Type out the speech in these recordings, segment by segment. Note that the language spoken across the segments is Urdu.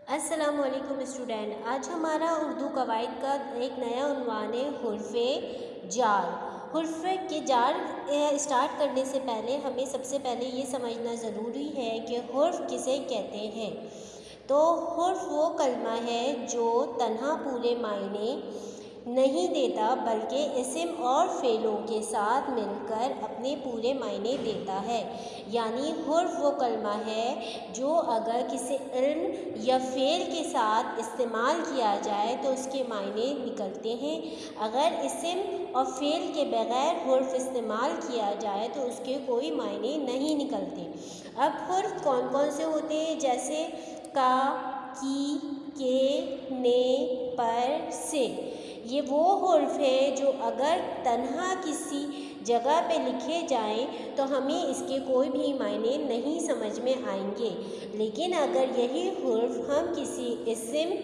السلام علیکم اسٹوڈینٹ، آج ہمارا اردو قواعد کا ایک نیا عنوان ہے حرف جار۔ حرف کے جار اسٹارٹ کرنے سے پہلے ہمیں سب سے پہلے یہ سمجھنا ضروری ہے کہ حرف کسے کہتے ہیں۔ تو حرف وہ کلمہ ہے جو تنہا پورے معنی نہیں دیتا بلکہ اسم اور فعلوں کے ساتھ مل کر اپنے پورے معنی دیتا ہے۔ یعنی حرف وہ کلمہ ہے جو اگر کسی علم یا فعل کے ساتھ استعمال کیا جائے تو اس کے معنی نکلتے ہیں، اگر اسم اور فعل کے بغیر حرف استعمال کیا جائے تو اس کے کوئی معنی نہیں نکلتے۔ اب حرف کون کون سے ہوتے ہیں؟ جیسے کا، کی، کے، نے، پر، سے۔ یہ وہ حرف ہیں جو اگر تنہا کسی جگہ پہ لکھے جائیں تو ہمیں اس کے کوئی بھی معنی نہیں سمجھ میں آئیں گے، لیکن اگر یہی حرف ہم کسی اسم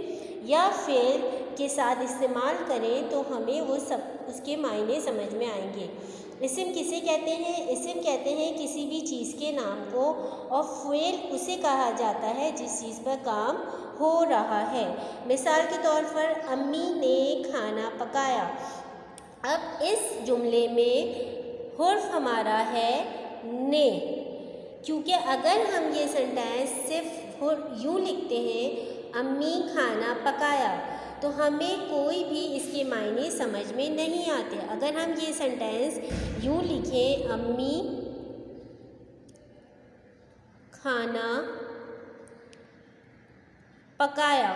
یا فعل کے ساتھ استعمال کریں تو ہمیں اس کے معنی سمجھ میں آئیں گے۔ اسم کسے کہتے ہیں؟ اسم کہتے ہیں کسی بھی چیز کے نام کو، اور فعل اسے کہا جاتا ہے جس چیز پر کام ہو رہا ہے۔ مثال کے طور پر امی نے کھانا پکایا۔ اب اس جملے میں حرف ہمارا ہے نے، کیونکہ اگر ہم یہ سینٹینس صرف یوں لکھتے ہیں امی کھانا پکایا تو ہمیں کوئی بھی اس کے معنی سمجھ میں نہیں آتے۔ اگر ہم یہ سینٹینس یوں لکھیں امی کھانا پکایا،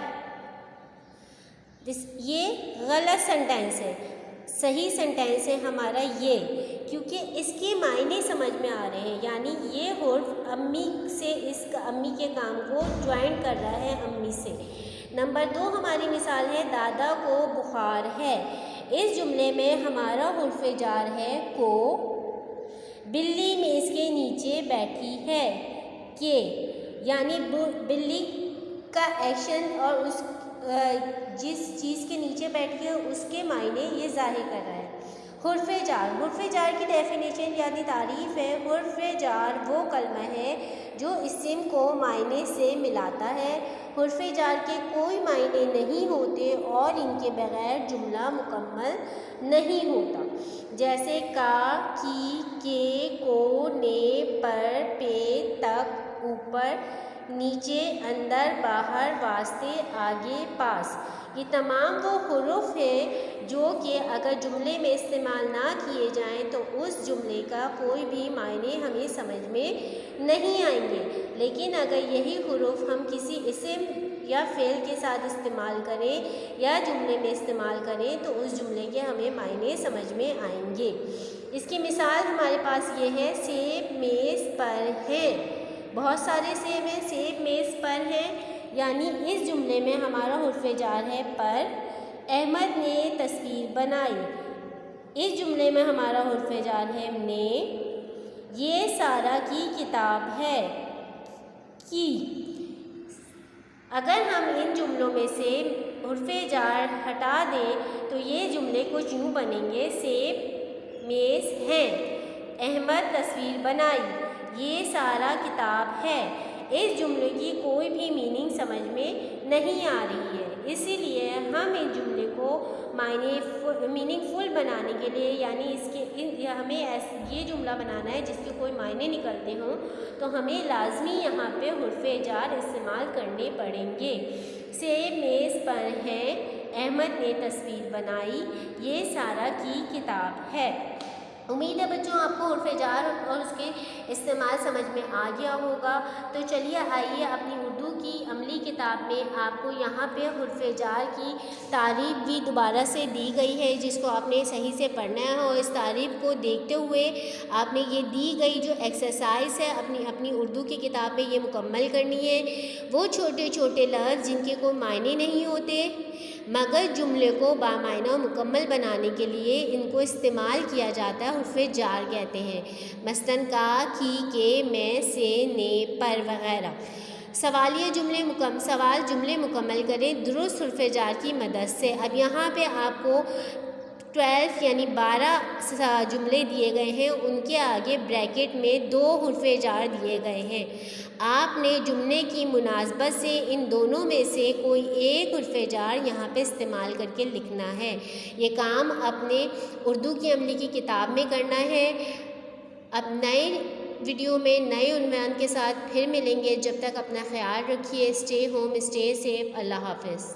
یہ غلط سینٹینس ہے۔ صحیح سینٹینس ہے ہمارا یہ، کیونکہ اس کے معنی سمجھ میں آ رہے ہیں، یعنی یہ حرف امی سے امی کے کام کو جوائن کر رہا ہے امی سے۔ نمبر 2 ہماری مثال ہے دادا کو بخار ہے۔ اس جملے میں ہمارا حرف جار ہے کو، بلی میز کے نیچے بیٹھی ہے کے، یعنی بلی کا ایکشن اور جس چیز کے نیچے بیٹھی ہے اس کے معنی یہ ظاہر کر رہا ہے۔ حرف جار، حرف جار کی ڈیفینیشن یعنی تعریف ہے، حرف جار وہ کلمہ ہے جو اسم کو معنی سے ملاتا ہے۔ حرف جار کے کوئی معنی نہیں ہوتے اور ان کے بغیر جملہ مکمل نہیں ہوتا۔ جیسے کا، کی، کے، کو، نے، پر، پہ، تک، اوپر، نیچے، اندر، باہر، واسطے، آگے، پاس۔ یہ تمام وہ حروف ہیں جو کہ اگر جملے میں استعمال نہ کیے جائیں تو اس جملے کا کوئی بھی معنی ہمیں سمجھ میں نہیں آئیں گے، لیکن اگر یہی حروف ہم کسی اسم یا فعل کے ساتھ استعمال کریں یا جملے میں استعمال کریں تو اس جملے کے ہمیں معنی سمجھ میں آئیں گے۔ اس کی مثال ہمارے پاس یہ ہے سیب میز پر ہے۔ بہت سارے سیب ہیں، سیب میز پر ہے، یعنی اس جملے میں ہمارا حرف جار ہے پر۔ احمد نے تصویر بنائی، اس جملے میں ہمارا حرف جار ہے نے۔ یہ سارا کی کتاب ہے کی۔ اگر ہم ان جملوں میں سے حرف جار ہٹا دیں تو یہ جملے کچھ یوں بنیں گے سیب میز ہے، احمد تصویر بنائی، یہ سارا کتاب ہے۔ اس جملے کی کوئی بھی میننگ سمجھ میں نہیں آ رہی ہے، اسی لیے ہم اس جملے کو میننگ فل بنانے کے لیے یعنی ہمیں یہ جملہ بنانا ہے جس کے کوئی معنی نکلتے ہوں تو ہمیں لازمی یہاں پہ حرف جار استعمال کرنے پڑیں گے۔ سیب میز پر ہے، احمد نے تصویر بنائی، یہ سارا کی کتاب ہے۔ امید ہے بچوں آپ کو حرف جار اور اس کے استعمال سمجھ میں آ گیا ہوگا۔ تو چلیے آئیے اپنی اردو کی عملی کتاب میں آپ کو یہاں پہ حرف جار کی تعریف بھی دوبارہ سے دی گئی ہے جس کو آپ نے صحیح سے پڑھنا ہے، اور اس تعریف کو دیکھتے ہوئے آپ نے یہ دی گئی جو ایکسرسائز ہے اپنی اردو کی کتاب میں یہ مکمل کرنی ہے۔ وہ چھوٹے چھوٹے لفظ جن کے کوئی معنی نہیں ہوتے مگر جملے کو بامعنی مکمل بنانے کے لیے ان کو استعمال کیا جاتا ہے حرف جار کہتے ہیں، مثلاً کا، کی، کے، میں، سے، نے، پر وغیرہ۔ سوال جملے مکمل کریں درست حرف جار کی مدد سے۔ اب یہاں پہ آپ کو 12 یعنی 12 جملے دیے گئے ہیں، ان کے آگے بریکٹ میں 2 حرف جار دیے گئے ہیں۔ آپ نے جملے کی مناسبت سے ان دونوں میں سے کوئی ایک حرف جار یہاں پہ استعمال کر کے لکھنا ہے۔ یہ کام اپنے اردو کی عملی کی کتاب میں کرنا ہے۔ اب نئے ویڈیو میں نئے عنوان کے ساتھ پھر ملیں گے، جب تک اپنا خیال رکھیے۔ اسٹے ہوم، اسٹے سیف، اللہ حافظ۔